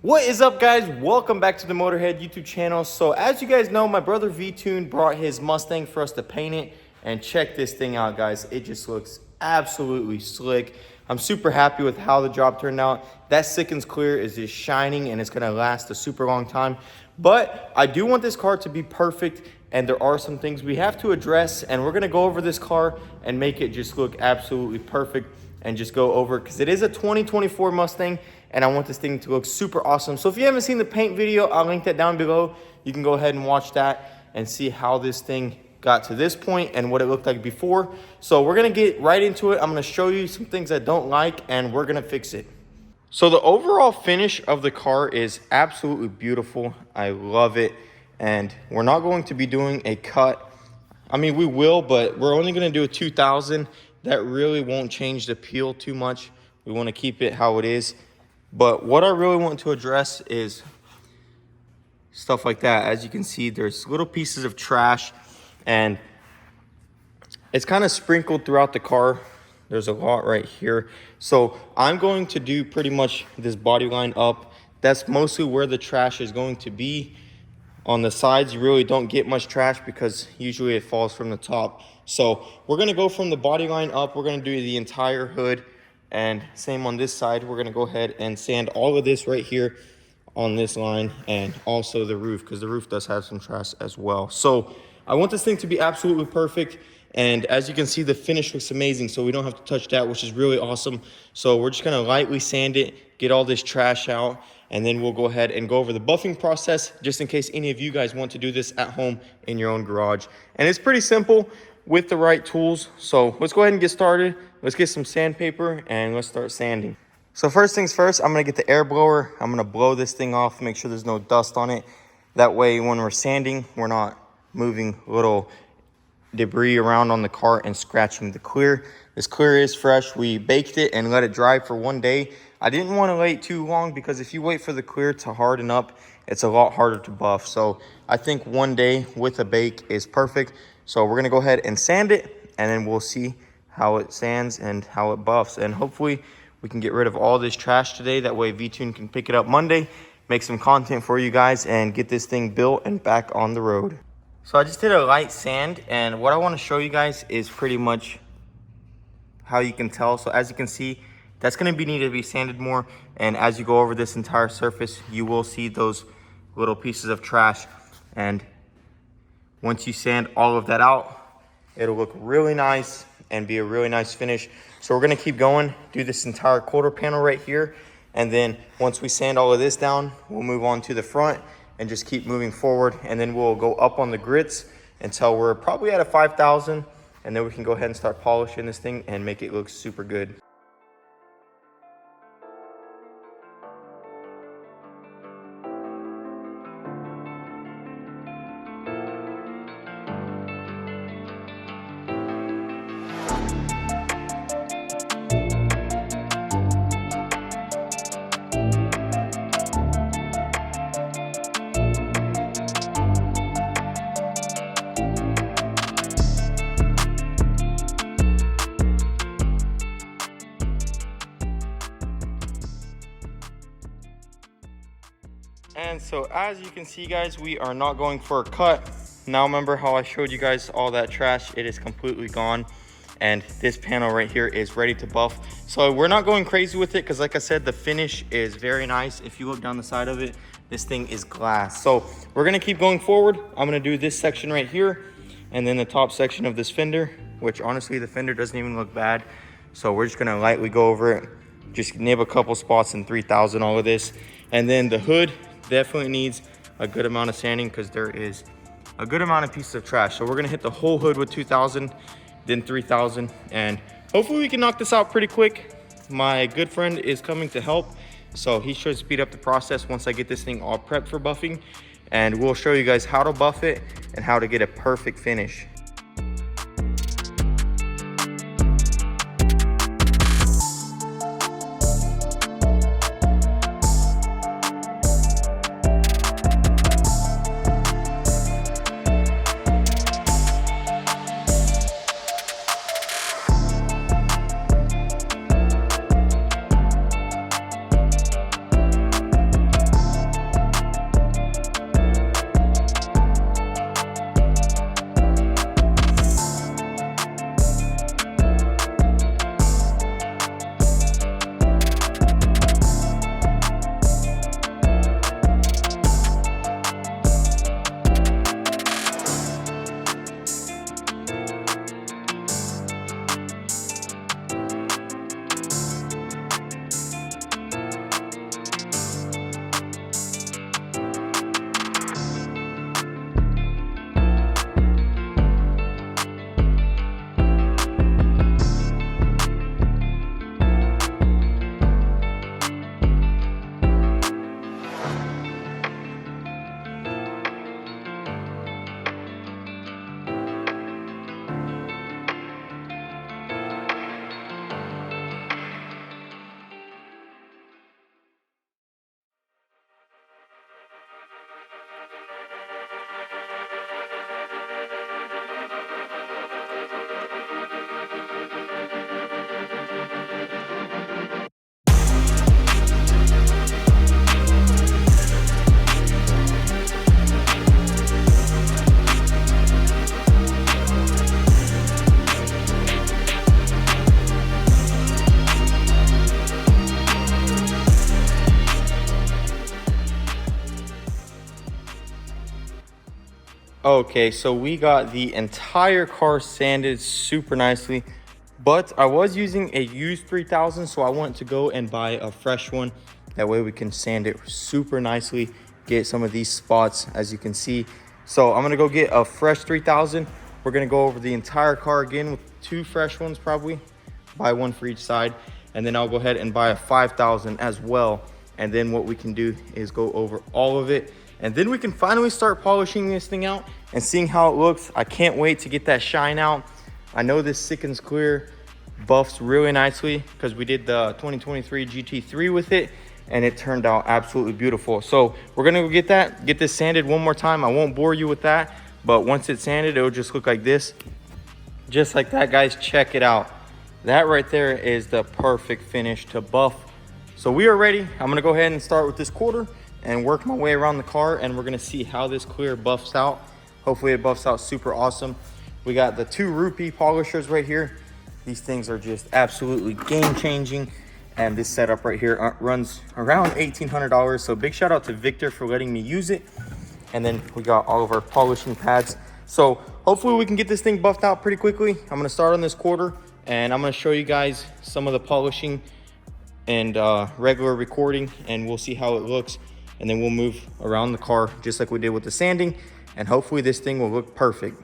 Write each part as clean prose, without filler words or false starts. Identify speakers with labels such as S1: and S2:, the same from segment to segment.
S1: What is up, guys? Welcome back to the Motorhead YouTube channel. So as you guys know, my brother V-Tune brought his Mustang for us to paint it, and check this thing out, guys. It just looks absolutely slick. I'm super happy with how the job turned out. That Sickens clear is just shining and it's gonna last a super long time. But I do want this car to be perfect, and there are some things we have to address, and we're gonna go over this car and make it just look absolutely perfect and just go over, because it is a 2024 Mustang and I want this thing to look super awesome. So if you haven't seen the paint video, I'll link that down below. You can go ahead and watch that and see how this thing got to this point and what it looked like before. So we're gonna get right into it. I'm gonna show you some things I don't like and we're gonna fix it. So the overall finish of the car is absolutely beautiful. I love it. And we're not going to be doing a cut. I mean, we will, but we're only gonna do a 2000. That really won't change the peel too much. We wanna keep it how it is. But what I really want to address is stuff like that. As you can see, there's little pieces of trash and it's kind of sprinkled throughout the car. There's a lot right here. So I'm going to do pretty much this body line up. That's mostly where the trash is going to be. On the sides, you really don't get much trash because usually it falls from the top. So we're gonna go from the body line up. We're gonna do the entire hood. And same on this side, we're gonna go ahead and sand all of this right here on this line, and also the roof, because the roof does have some trash as well. So I want this thing to be absolutely perfect. And as you can see, the finish looks amazing, so we don't have to touch that, which is really awesome. So we're just gonna lightly sand it, get all this trash out, and then we'll go ahead and go over the buffing process, just in case any of you guys want to do this at home in your own garage. And it's pretty simple with the right tools. So let's go ahead and get started. Let's get some sandpaper and let's start sanding. So first things first, I'm gonna get the air blower. I'm gonna blow this thing off, make sure there's no dust on it. That way when we're sanding, we're not moving little debris around on the car and scratching the clear. This clear is fresh. We baked it and let it dry for 1 day. I didn't want to wait too long because if you wait for the clear to harden up, it's a lot harder to buff. So I think 1 day with a bake is perfect. So we're gonna go ahead and sand it, and then we'll see how it sands and how it buffs. And hopefully we can get rid of all this trash today. That way V-Tune can pick it up Monday, make some content for you guys, and get this thing built and back on the road. So I just did a light sand, and what I want to show you guys is pretty much how you can tell. So as you can see, that's going to need to be sanded more, and as you go over this entire surface, you will see those little pieces of trash. And once you sand all of that out, it'll look really nice and be a really nice finish. So we're going to keep going, do this entire quarter panel right here, and then once we sand all of this down, we'll move on to the front and just keep moving forward, and then we'll go up on the grits until we're probably at a 5,000, and then we can go ahead and start polishing this thing and make it look super good. And so as you can see, guys, we are not going for a cut. Now remember how I showed you guys all that trash? It is completely gone. And this panel right here is ready to buff. So we're not going crazy with it because, like I said, the finish is very nice. If you look down the side of it, this thing is glass. So we're gonna keep going forward. I'm gonna do this section right here and then the top section of this fender, which honestly, the fender doesn't even look bad. So we're just gonna lightly go over it. Just nib a couple spots in 3000, all of this. And then the hood definitely needs a good amount of sanding because there is a good amount of pieces of trash. So we're gonna hit the whole hood with 2000, then 3000, and hopefully we can knock this out pretty quick. My good friend is coming to help, so he should speed up the process once I get this thing all prepped for buffing, and we'll show you guys how to buff it and how to get a perfect finish. Okay, so we got the entire car sanded super nicely, but I was using a used 3000, so I wanted to go and buy a fresh one. That way we can sand it super nicely, get some of these spots as you can see. So I'm gonna go get a fresh 3000. We're gonna go over the entire car again with 2 fresh ones probably, buy one for each side. And then I'll go ahead and buy a 5000 as well. And then what we can do is go over all of it. And then we can finally start polishing this thing out and seeing how it looks. I can't wait to get that shine out. I know this Sickens Clear buffs really nicely because we did the 2023 GT3 with it and it turned out absolutely beautiful. So we're gonna go get this sanded one more time. I won't bore you with that, but once it's sanded, it'll just look like this. Just like that, guys, check it out. That right there is the perfect finish to buff. So we are ready. I'm gonna go ahead and start with this quarter and work my way around the car, and we're gonna see how this clear buffs out. Hopefully it buffs out super awesome. We got the 2 rupee polishers right here. These things are just absolutely game changing. And this setup right here runs around $1,800. So big shout out to Victor for letting me use it. And then we got all of our polishing pads. So hopefully we can get this thing buffed out pretty quickly. I'm gonna start on this quarter and I'm gonna show you guys some of the polishing and regular recording, and we'll see how it looks. And then we'll move around the car just like we did with the sanding, and hopefully this thing will look perfect.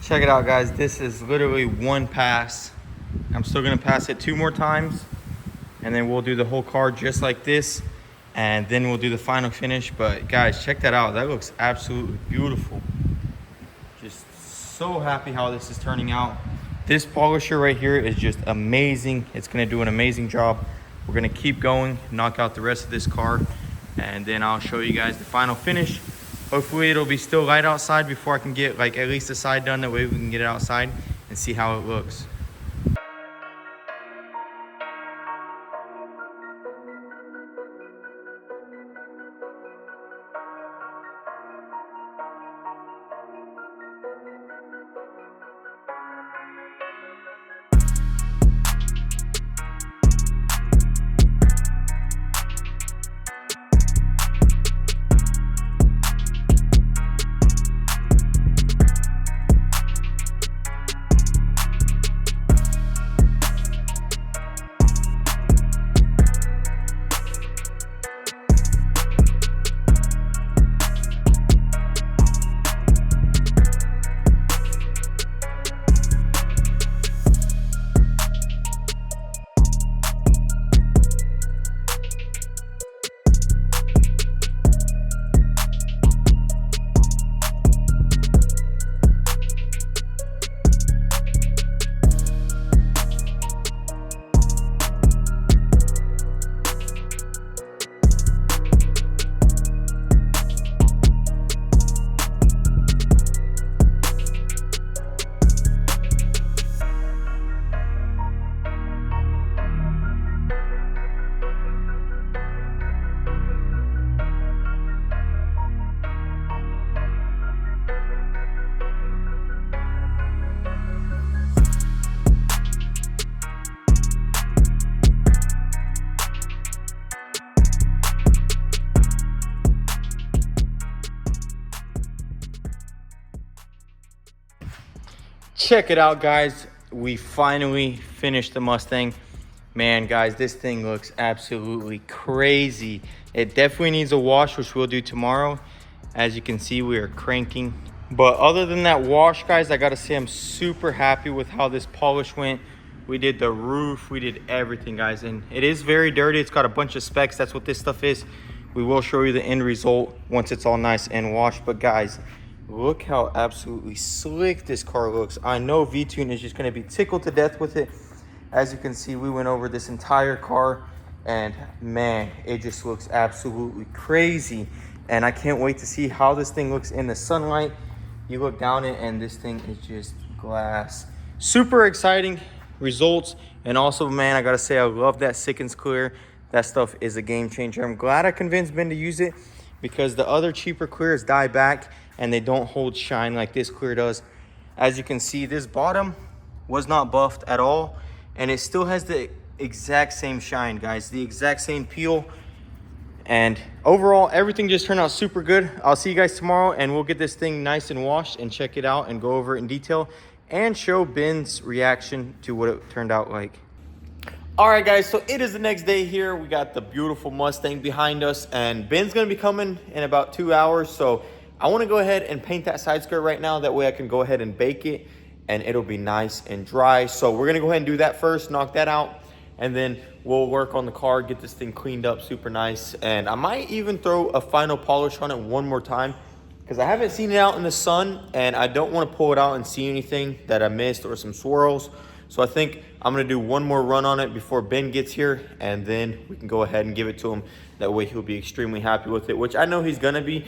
S1: Check it out, guys. This is literally one pass. I'm still gonna pass it 2 more times, and then we'll do the whole car just like this, and then we'll do the final finish. But guys, check that out. That looks absolutely beautiful. Just so happy how this is turning out. This polisher right here is just amazing. It's gonna do an amazing job. We're gonna keep going, knock out the rest of this car, and then I'll show you guys the final finish. Hopefully it'll be still light outside before I can get like at least the side done. That way we can get it outside and see how it looks. Check it out, guys. We finally finished the Mustang. Man, guys, this thing looks absolutely crazy. It definitely needs a wash, which we'll do tomorrow. As you can see, we are cranking. But other than that wash, guys, I gotta say I'm super happy with how this polish went. We did the roof. We did everything, guys. And it is very dirty. It's got a bunch of specks. That's what this stuff is. We will show you the end result once it's all nice and washed. But guys, look how absolutely slick this car looks. I know V-Tune is just going to be tickled to death with it. As you can see, we went over this entire car, and man, it just looks absolutely crazy. And I can't wait to see how this thing looks in the sunlight. You look down it, and this thing is just glass. Super exciting results. And also, man, I gotta say, I love that Sickens clear. That stuff is a game changer. I'm glad I convinced Ben to use it, because the other cheaper clears die back and they don't hold shine like this clear does. As you can see, this bottom was not buffed at all, and it still has the exact same shine, guys, the exact same peel. And overall, everything just turned out super good. I'll see you guys tomorrow, and we'll get this thing nice and washed and check it out and go over it in detail and show Ben's reaction to what it turned out like. All right, guys, so it is the next day here. We got the beautiful Mustang behind us, and Ben's gonna be coming in about 2 hours. So I wanna go ahead and paint that side skirt right now. That way I can go ahead and bake it, and it'll be nice and dry. So we're gonna go ahead and do that first, knock that out, and then we'll work on the car, get this thing cleaned up super nice. And I might even throw a final polish on it one more time, because I haven't seen it out in the sun, and I don't want to pull it out and see anything that I missed or some swirls. So I think I'm going to do one more run on it before Ben gets here, and then we can go ahead and give it to him. That way he'll be extremely happy with it, which I know he's going to be.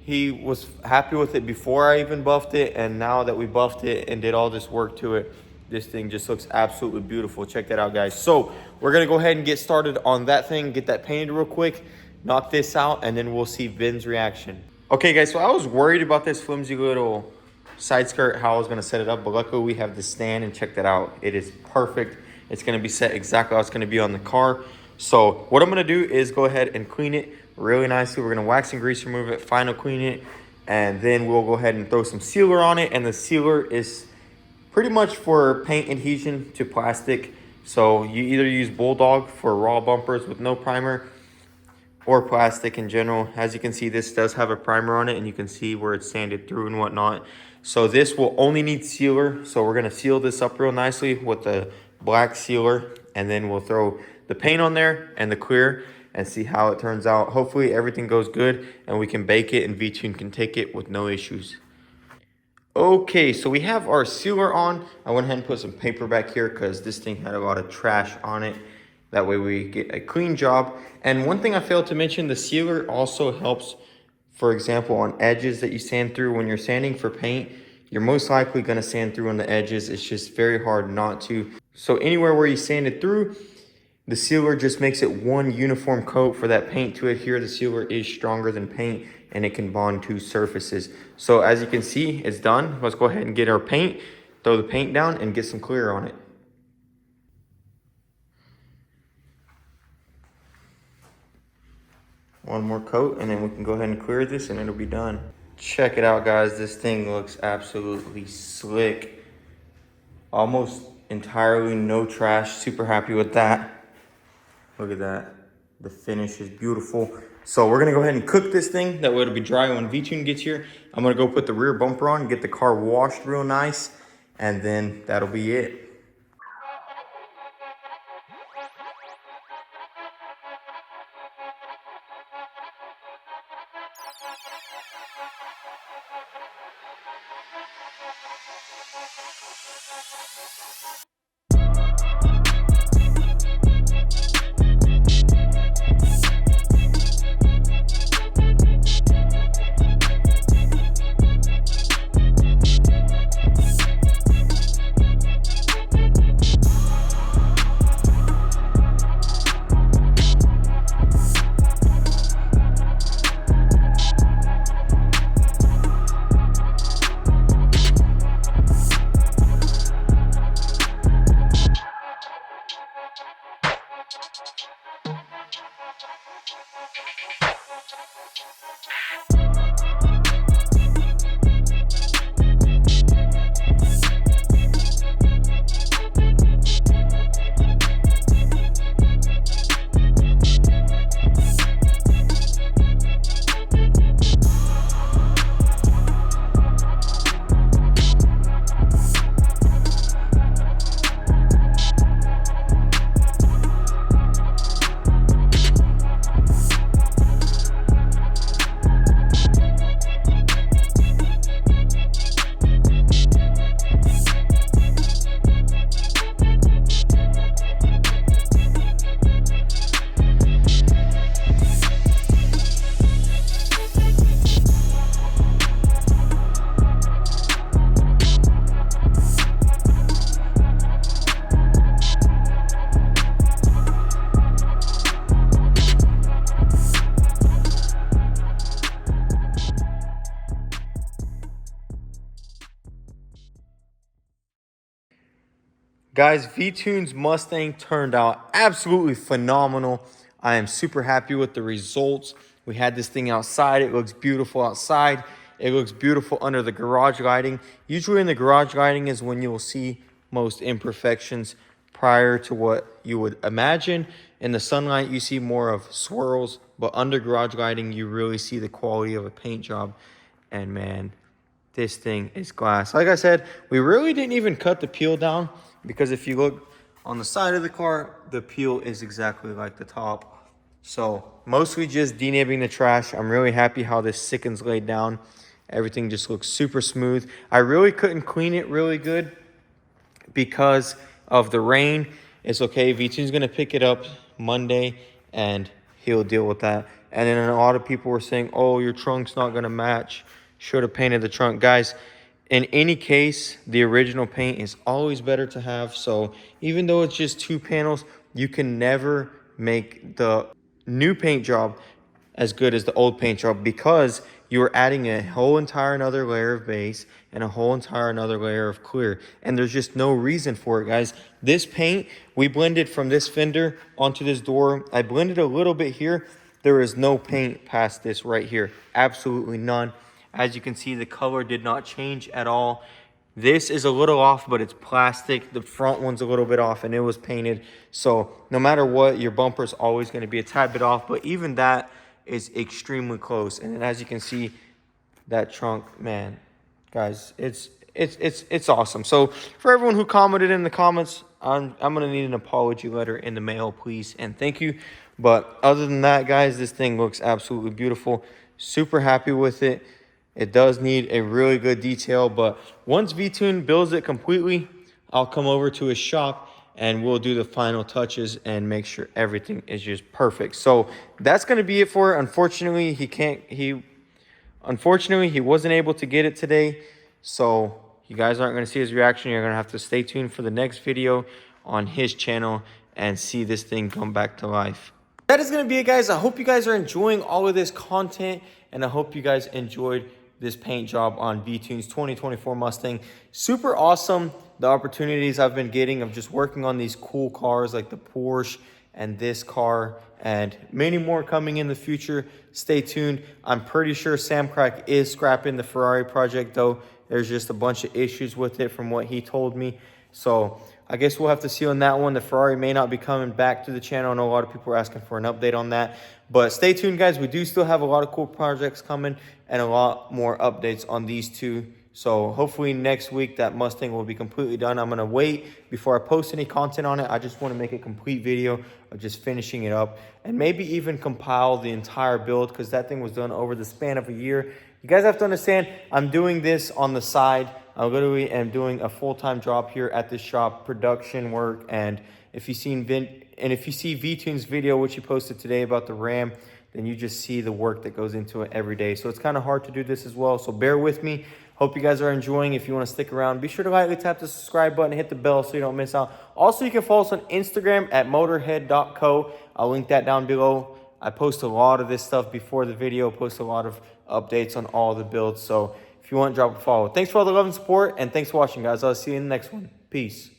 S1: He was happy with it before I even buffed it, and now that we buffed it and did all this work to it, this thing just looks absolutely beautiful. Check that out, guys. So we're gonna go ahead and get started on that thing, get that painted real quick, knock this out, and then we'll see Ben's reaction. Okay, guys, so I was worried about this flimsy little side skirt, how I was gonna set it up, but luckily we have the stand, and check that out. It is perfect. It's gonna be set exactly how it's gonna be on the car. So what I'm gonna do is go ahead and clean it really nicely. We're gonna wax and grease remove it, final clean it, and then we'll go ahead and throw some sealer on it. And the sealer is pretty much for paint adhesion to plastic. So you either use Bulldog for raw bumpers with no primer, or plastic in general. As you can see, this does have a primer on it, and you can see where it's sanded through and whatnot. So this will only need sealer. So we're gonna seal this up real nicely with the black sealer, and then we'll throw the paint on there and the clear and see how it turns out. Hopefully everything goes good and we can bake it, and V-Tune can take it with no issues. Okay, so we have our sealer on. I went ahead and put some paper back here because this thing had a lot of trash on it. That way we get a clean job. And one thing I failed to mention, the sealer also helps, for example, on edges that you sand through. When you're sanding for paint, you're most likely gonna sand through on the edges. It's just very hard not to. So anywhere where you sand it through, the sealer just makes it one uniform coat for that paint to adhere. The sealer is stronger than paint, and it can bond to surfaces. So as you can see, it's done. Let's go ahead and get our paint, throw the paint down, and get some clear on it. One more coat, and then we can go ahead and clear this, and it'll be done. Check it out, guys. This thing looks absolutely slick. Almost entirely no trash. Super happy with that. Look at that. The finish is beautiful. So we're gonna go ahead and cook this thing. That way it'll be dry when V-Tune gets here. I'm gonna go put the rear bumper on, get the car washed real nice, and then that'll be it. Guys, V-Tune's Mustang turned out absolutely phenomenal. I am super happy with the results. We had this thing outside. It looks beautiful outside. It looks beautiful under the garage lighting. Usually in the garage lighting is when you will see most imperfections prior to what you would imagine. In the sunlight, you see more of swirls, but under garage lighting, you really see the quality of a paint job. And man, this thing is glass. Like I said, we really didn't even cut the peel down, because if you look on the side of the car, the peel is exactly like the top. So mostly just denabbing the trash. I'm really happy how this Sickens laid down. Everything just looks super smooth. I really couldn't clean it really good because of the rain. It's okay. V2's going to pick it up Monday and he'll deal with that. And then a lot of people were saying, oh, your trunk's not going to match. Should have painted the trunk. Guys, in any case, the original paint is always better to have. So even though it's just 2 panels, you can never make the new paint job as good as the old paint job, because you are adding a whole entire another layer of base and a whole entire another layer of clear. And there's just no reason for it, guys. This paint, we blended from this fender onto this door. I blended a little bit here. There is no paint past this right here. Absolutely none. As you can see, the color did not change at all. This is a little off, but it's plastic. The front one's a little bit off and it was painted. So no matter what, your bumper's always going to be a tad bit off, but even that is extremely close. And then as you can see, that trunk, man, guys, it's awesome. So for everyone who commented in the comments, I'm going to need an apology letter in the mail, please, and thank you. But other than that, guys, this thing looks absolutely beautiful. Super happy with it. It does need a really good detail, but once V-Tune builds it completely, I'll come over to his shop and we'll do the final touches and make sure everything is just perfect. So that's going to be it for it. Unfortunately, he wasn't able to get it today. So you guys aren't going to see his reaction. You're going to have to stay tuned for the next video on his channel and see this thing come back to life. That is going to be it, guys. I hope you guys are enjoying all of this content, and I hope you guys enjoyed this paint job on V-Tune's 2024 Mustang. Super awesome, the opportunities I've been getting of just working on these cool cars like the Porsche and this car, and many more coming in the future. Stay tuned. I'm pretty sure Sam Crack is scrapping the Ferrari project, though. There's just a bunch of issues with it from what he told me. So I guess we'll have to see on that one. The Ferrari may not be coming back to the channel. I know a lot of people are asking for an update on that. But stay tuned, guys. We do still have a lot of cool projects coming and a lot more updates on these two. So hopefully next week that Mustang will be completely done. I'm going to wait before I post any content on it. I just want to make a complete video of just finishing it up and maybe even compile the entire build, because that thing was done over the span of a year. You guys have to understand, I'm doing this on the side. I literally am doing a full-time job here at this shop, production work. And if you see V-Tune's video, which he posted today about the Ram, then you just see the work that goes into it every day. So it's kind of hard to do this as well. So bear with me. Hope you guys are enjoying. If you want to stick around, be sure to lightly tap the subscribe button and hit the bell so you don't miss out. Also, you can follow us on Instagram at motorhead.co. I'll link that down below. I post a lot of this stuff before the video, post a lot of updates on all the builds. So if you want, drop a follow. Thanks for all the love and support, and thanks for watching, guys. I'll see you in the next one. Peace.